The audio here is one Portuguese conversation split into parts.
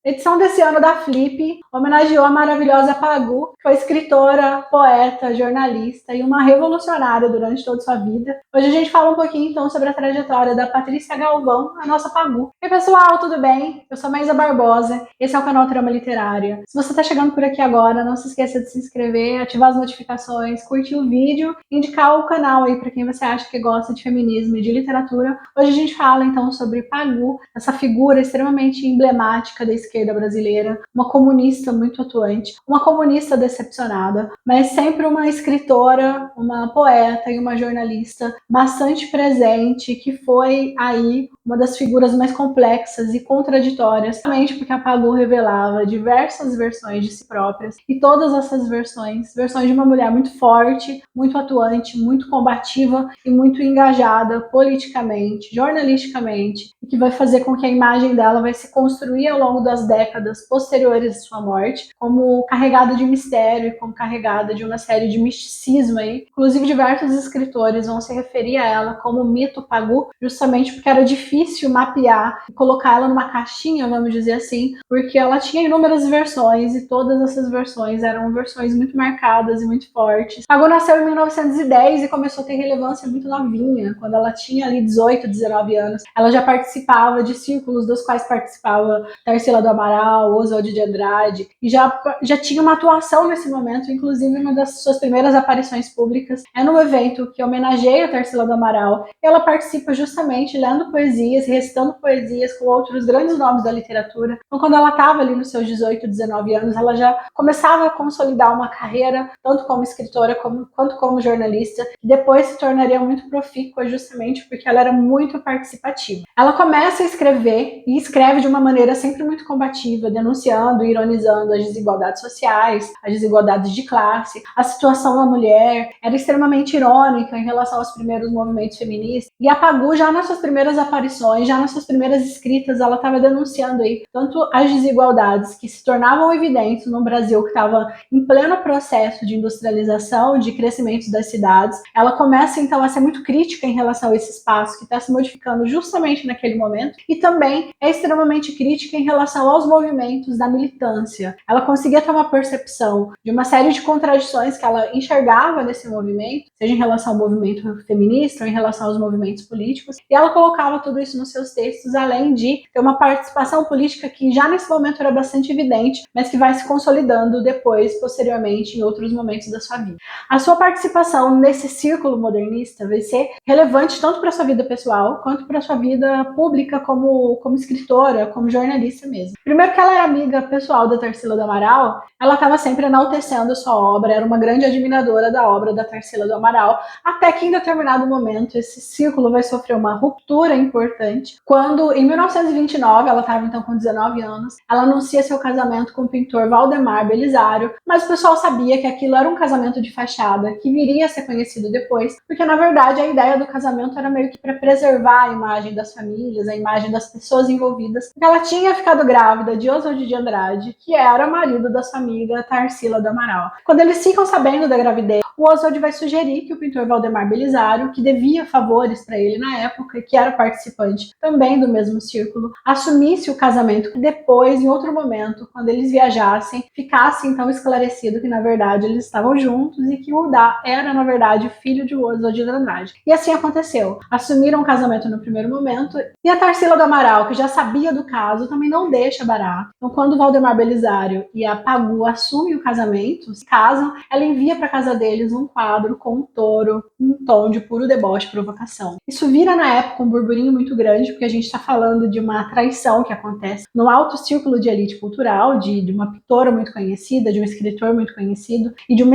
edição desse ano da Flip homenageou a maravilhosa Pagu, que foi escritora, poeta, jornalista e uma revolucionária durante toda a sua vida. Hoje a gente fala um pouquinho então sobre a trajetória da Patrícia Galvão, a nossa Pagu. E pessoal, tudo bem? Eu sou Maísa Barbosa, esse é o canal Trama Literária. Se você está chegando por aqui agora, não se esqueça de se inscrever, ativar as notificações, curtir o vídeo, indicar o canal aí para quem você acha que gosta de feminismo e de literatura. Hoje a gente fala então sobre Pagu, essa figura extremamente emblemática da esquerda brasileira, uma comunista muito atuante, uma comunista decepcionada, mas sempre uma escritora, uma poeta e uma jornalista bastante presente, que foi aí uma das figuras mais complexas e contraditórias, justamente porque a Pagu revelava diversas versões de si próprias, e todas essas versões de uma mulher muito forte, muito atuante, muito combativa e muito engajada politicamente, jornalisticamente, e que vai fazer com que a imagem dela vai se construir ao longo das décadas posteriores à sua morte, como carregada de mistério, como carregada de uma série de misticismo aí. Inclusive, diversos escritores vão se referir a ela como mito Pagu, justamente porque era difícil mapear e colocar ela numa caixinha, vamos dizer assim, porque ela tinha inúmeras versões e todas essas versões eram versões muito marcadas e muito fortes. Pagu nasceu em 1910 e começou a ter relevância muito novinha, quando ela tinha ali 18, 19 anos. Ela já participava de círculos dos quais participava Tarsila do Amaral, Oswald de Andrade, e já tinha uma atuação nesse momento. Inclusive, uma das suas primeiras aparições públicas é num evento que homenageia a Tarsila do Amaral. Ela participa justamente lendo poesias, recitando poesias com outros grandes nomes da literatura. Então, quando ela estava ali nos seus 18, 19 anos, ela já começava a consolidar uma carreira, tanto como escritora quanto como jornalista, que depois se tornaria muito profícua justamente porque ela era muito participativa. Ela começa a escrever e escreve de uma maneira sempre muito combativa, denunciando e ironizando as desigualdades sociais, as desigualdades de classe, a situação da mulher. Era extremamente irônica em relação aos primeiros movimentos feministas. E a Pagu, já nas suas primeiras aparições, já nas suas primeiras escritas, ela estava denunciando aí tanto as desigualdades que se tornavam evidentes no Brasil, que estava em pleno processo de industrialização, de crescimento das cidades. Ela começa então a ser muito crítica em relação a esse espaço que está se modificando justamente naquele momento, e também é extremamente crítica em relação aos movimentos da militância. Ela conseguia ter uma percepção de uma série de contradições que ela enxergava nesse movimento, seja em relação ao movimento feminista ou em relação aos movimentos políticos, e ela colocava tudo isso nos seus textos, além de ter uma participação política que já nesse momento era bastante evidente, mas que vai se consolidando depois, posteriormente, em outros momentos da sua vida. A sua participação nesse círculo modernista vai ser relevante tanto para a sua vida pessoal, quanto para a sua vida pública como escritora, como jornalista mesmo. Primeiro que ela era amiga pessoal da Tarsila do Amaral, ela estava sempre enaltecendo a sua obra, era uma grande admiradora da obra da Tarsila do Amaral, até que em determinado momento esse círculo vai sofrer uma ruptura importante, quando em 1929, ela estava então com 19 anos, ela anuncia seu casamento com o pintor Valdemar Belisário, mas o pessoal sabia que aquilo era um casamento de fachada, que viria a ser conhecido depois, porque na verdade a ideia do casamento era meio que para preservar a imagem das famílias, a imagem das pessoas envolvidas, porque ela tinha ficado grávida de Oswald de Andrade, que era marido da sua amiga Tarsila do Amaral. Quando eles ficam sabendo da gravidez, o Oswald vai sugerir que o pintor Valdemar Belisário, que devia favores para ele na época, que era participante também do mesmo círculo, assumisse o casamento, que depois, em outro momento, quando eles viajassem, ficasse então esclarecido que na verdade eles estavam juntos e que o Dá era na verdade filho de Oswald de Andrade. E assim aconteceu. Assumiram o casamento no primeiro momento, e a Tarsila do Amaral, que já sabia do caso, também não deixa barato. Então, quando o Valdemar Belisário e a Pagu assumem o casamento, se casam, ela envia para casa deles um quadro com um touro, um tom de puro deboche e provocação. Isso vira na época um burburinho muito grande, porque a gente está falando de uma traição que acontece no alto círculo de elite cultural, de uma pintora muito conhecida, de um escritor muito conhecido, e de uma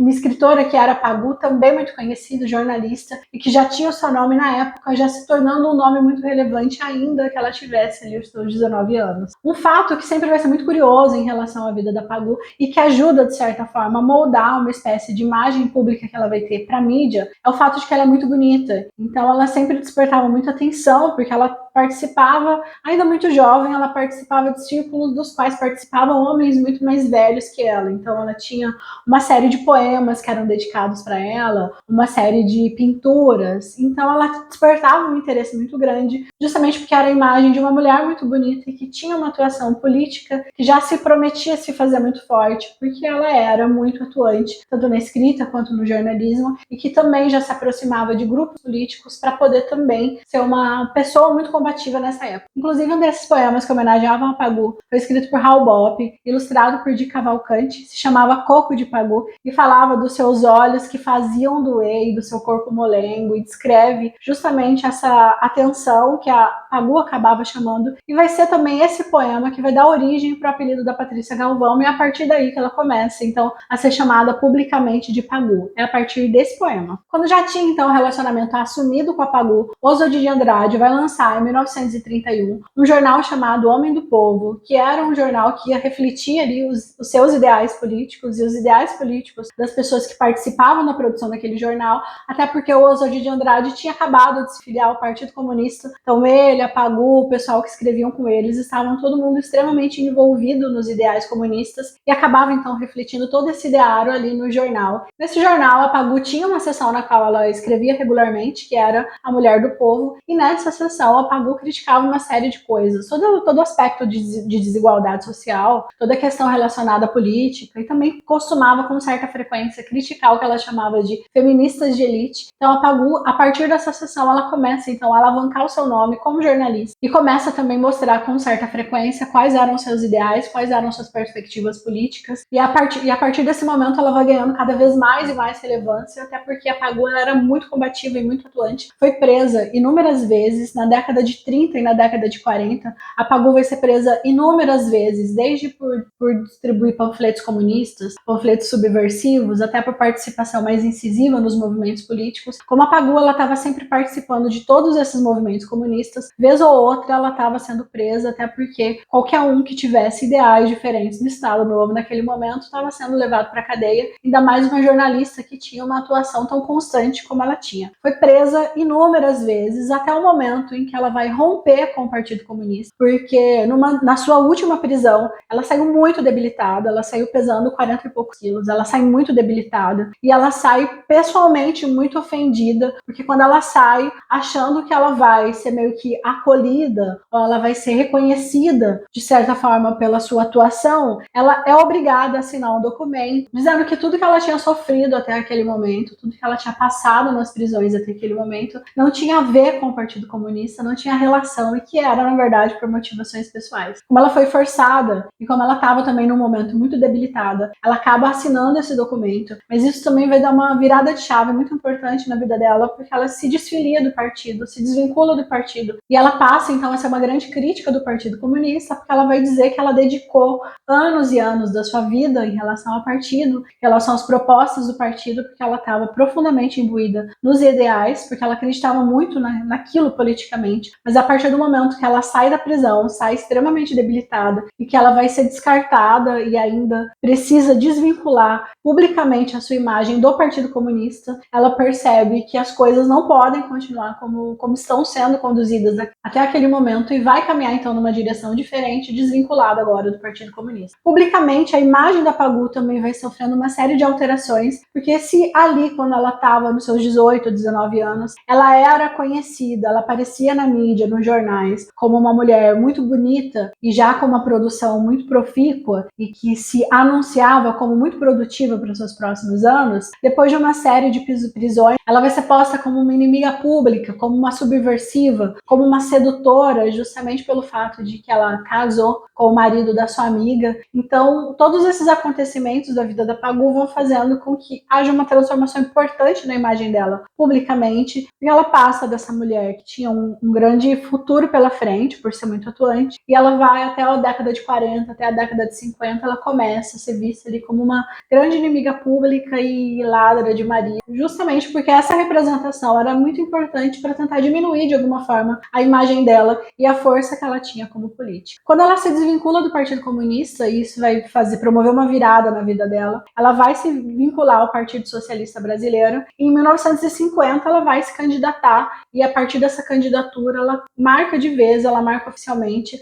escritora que era Pagu, também muito conhecida, jornalista, e que já tinha o seu nome na época, já se tornando um nome muito relevante ainda que ela tivesse ali os seus 19 anos. Um fato que sempre vai ser muito curioso em relação à vida da Pagu e que ajuda, de certa forma, a moldar uma espécie de imagem pública que ela vai ter para a mídia, é o fato de que ela é muito bonita. Então ela sempre despertava muita atenção, porque ela participava, ainda muito jovem, ela participava de círculos dos quais participavam homens muito mais velhos que ela. Então ela tinha uma série de poemas que eram dedicados para ela, uma série de pinturas. Então ela despertava um interesse muito grande, justamente porque era a imagem de uma mulher muito bonita e que tinha uma atuação política que já se prometia se fazer muito forte, porque ela era muito atuante, tanto na escrita quanto no jornalismo, e que também já se aproximava de grupos políticos para poder também ser uma pessoa muito combativa nessa época. Inclusive, um desses poemas que homenageavam a Pagu foi escrito por Raul Bopp, ilustrado por Di Cavalcanti, se chamava Coco de Pagu, e falava dos seus olhos que faziam doer e do seu corpo molengo, e descreve justamente essa atenção que a Pagu acabava chamando, e vai ser também esse poema que vai dar origem para o apelido da Patrícia Galvão, e é a partir daí que ela começa, então, a ser chamada publicamente de Pagu. É a partir desse poema. Quando já tinha, então, um relacionamento assumido com a Pagu, Oswald de Andrade vai lançar, em 1931, um jornal chamado Homem do Povo, que era um jornal que ia refletir ali os seus ideais políticos e os ideais políticos das pessoas que participavam da produção daquele jornal, até porque o Oswald de Andrade tinha acabado de se filiar ao Partido Comunista, então ele, a Pagu, o pessoal que escreviam com eles, estavam todo mundo extremamente envolvido nos ideais comunistas e acabava então refletindo todo esse ideário ali no jornal. Nesse jornal, a Pagu tinha uma seção na qual ela escrevia regularmente, que era A Mulher do Povo, e nessa seção a Pagu criticava uma série de coisas, todo aspecto de desigualdade social, toda a questão relacionada à política, e também costumava com certa frequência criticar o que ela chamava de feministas de elite. Então a Pagu, a partir dessa seção, ela começa então a alavancar o seu nome como jornalista e começa também a mostrar com certa frequência quais eram seus ideais, quais eram suas perspectivas políticas, e a partir desse momento ela vai ganhando cada vez mais e mais relevância, até porque a Pagu era muito combativa e muito atuante. Foi presa inúmeras vezes na década de 30 e na década de 40. A Pagu vai ser presa inúmeras vezes, desde por distribuir panfletos comunistas, panfletos subversivos, até por participação mais incisiva nos movimentos políticos. Como a Pagu ela estava sempre participando de todos esses movimentos comunistas, vez ou outra ela estava sendo presa, até porque qualquer um que tivesse ideais diferentes no Estado Novo naquele momento estava sendo levado para a cadeia, ainda mais uma jornalista que tinha uma atuação tão constante como ela tinha. Foi presa inúmeras vezes, até o momento em que ela vai romper com o Partido Comunista, porque na sua última prisão, ela saiu muito debilitada, ela saiu pesando 40 e poucos quilos, ela sai muito debilitada, e ela sai pessoalmente muito ofendida, porque quando ela sai achando que ela vai ser meio que acolhida, ou ela vai ser reconhecida, de certa forma, pela sua atuação, ela é obrigada a assinar um documento dizendo que tudo que ela tinha sofrido até aquele momento, tudo que ela tinha passado nas prisões até aquele momento, não tinha a ver com o Partido Comunista, não tinha relação e que era, na verdade, por motivações pessoais. Como ela foi forçada e como ela estava também num momento muito debilitada, ela acaba assinando esse documento, mas isso também vai dar uma virada de chave muito importante na vida dela, porque ela se desfilia do partido, se desvincula do partido, e ela passa, então, a ser uma grande crítica do Partido Comunista, porque ela vai dizer que ela dedicou anos e anos da sua vida em relação ao partido, em relação às propostas do partido, porque ela estava profundamente imbuída nos ideais, porque ela acreditava muito naquilo politicamente, mas a partir do momento que ela sai da prisão, sai extremamente debilitada e que ela vai ser descartada e ainda precisa desvincular publicamente a sua imagem do Partido Comunista, ela percebe que as coisas não podem continuar como estão sendo conduzidas até aquele momento e vai caminhar então numa direção diferente, desvinculada agora do Partido Comunista. Publicamente, a imagem da Pagu também vai sofrendo uma série de alterações, porque se ali, quando ela estava nos seus 18, 19 anos, ela era conhecida, ela aparecia na mídia, nos jornais, como uma mulher muito bonita e já com uma produção muito profícua e que se anunciava como muito produtiva para os seus próximos anos, depois de uma série de prisões, ela vai ser posta como uma inimiga pública, como uma subversiva, como uma sedutora, justamente pelo fato de que ela casou com o marido da sua amiga. Então, todos esses acontecimentos da vida da Pagu vão fazendo com que haja uma transformação importante na imagem dela publicamente, e ela passa dessa mulher que tinha um grande futuro pela frente, por ser muito atuante, e ela vai até a década de 40, até a década de 50, ela começa a ser vista ali como uma grande inimiga pública e ladra de Maria, justamente porque essa representação era muito importante para tentar diminuir de alguma forma a imagem dela e a força que ela tinha como política. Quando ela se desvincula do Partido Comunista, e isso vai promover uma virada na vida dela, ela vai se vincular ao Partido Socialista Brasileiro e em 1950 ela vai se candidatar e a partir dessa candidatura ela marca de vez, ela marca oficialmente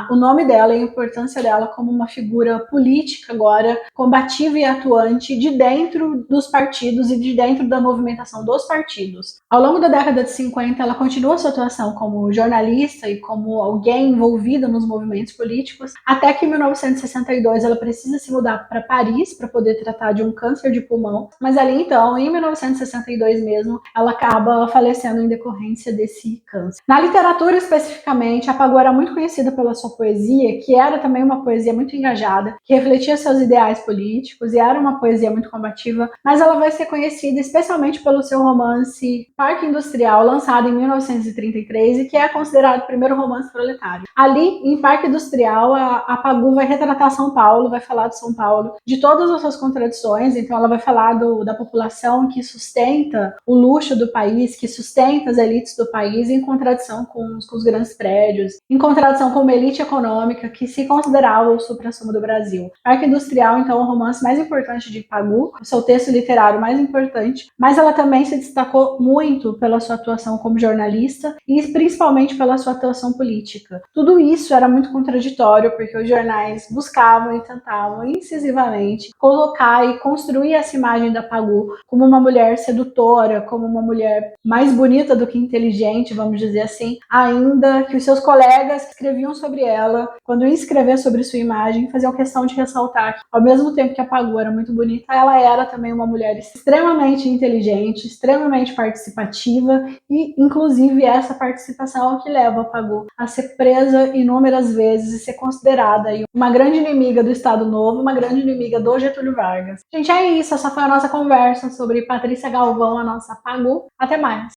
o nome dela e a importância dela como uma figura política agora, combativa e atuante de dentro dos partidos e de dentro da movimentação dos partidos. Ao longo da década de 50, ela continua sua atuação como jornalista e como alguém envolvida nos movimentos políticos, até que em 1962 ela precisa se mudar para Paris para poder tratar de um câncer de pulmão, mas ali então, em 1962 mesmo, ela acaba falecendo em decorrência desse câncer. Na literatura especificamente, a Pagou era muito conhecida pela sua poesia, que era também uma poesia muito engajada, que refletia seus ideais políticos e era uma poesia muito combativa, mas ela vai ser conhecida especialmente pelo seu romance Parque Industrial, lançado em 1933 e que é considerado o primeiro romance proletário. Ali, em Parque Industrial, a Pagou vai retratar São Paulo, vai falar de São Paulo, de todas as suas contradições, então ela vai falar da população que sustenta o luxo do país, que sustenta as elites do país, em contradição com os grandes prédios, em contradição com uma elite econômica que se considerava o suprassumo do Brasil. Parque Industrial, então, é o romance mais importante de Pagou, o seu texto literário mais importante, mas ela também se destacou muito pela sua atuação como jornalista e principalmente pela sua atuação política. Tudo isso era muito contraditório, porque os jornais buscavam e tentavam incisivamente colocar e construir essa imagem da Pagou como uma mulher sedutora, como uma mulher mais bonita do que inteligente, vamos dizer assim, ainda que os seus colegas que escreviam sobre ela, quando iam escrever sobre sua imagem, faziam questão de ressaltar que, ao mesmo tempo que a Pagou era muito bonita, ela era também uma mulher extremamente inteligente, extremamente participativa e, inclusive, essa participação é o que leva a Pagou a ser presa inúmeras vezes e ser considerada uma grande inimiga do Estado Novo, uma grande inimiga do Getúlio Vargas. Gente, é isso. Essa foi a nossa conversa sobre Patrícia Galvão, a nossa Pagou. Até mais!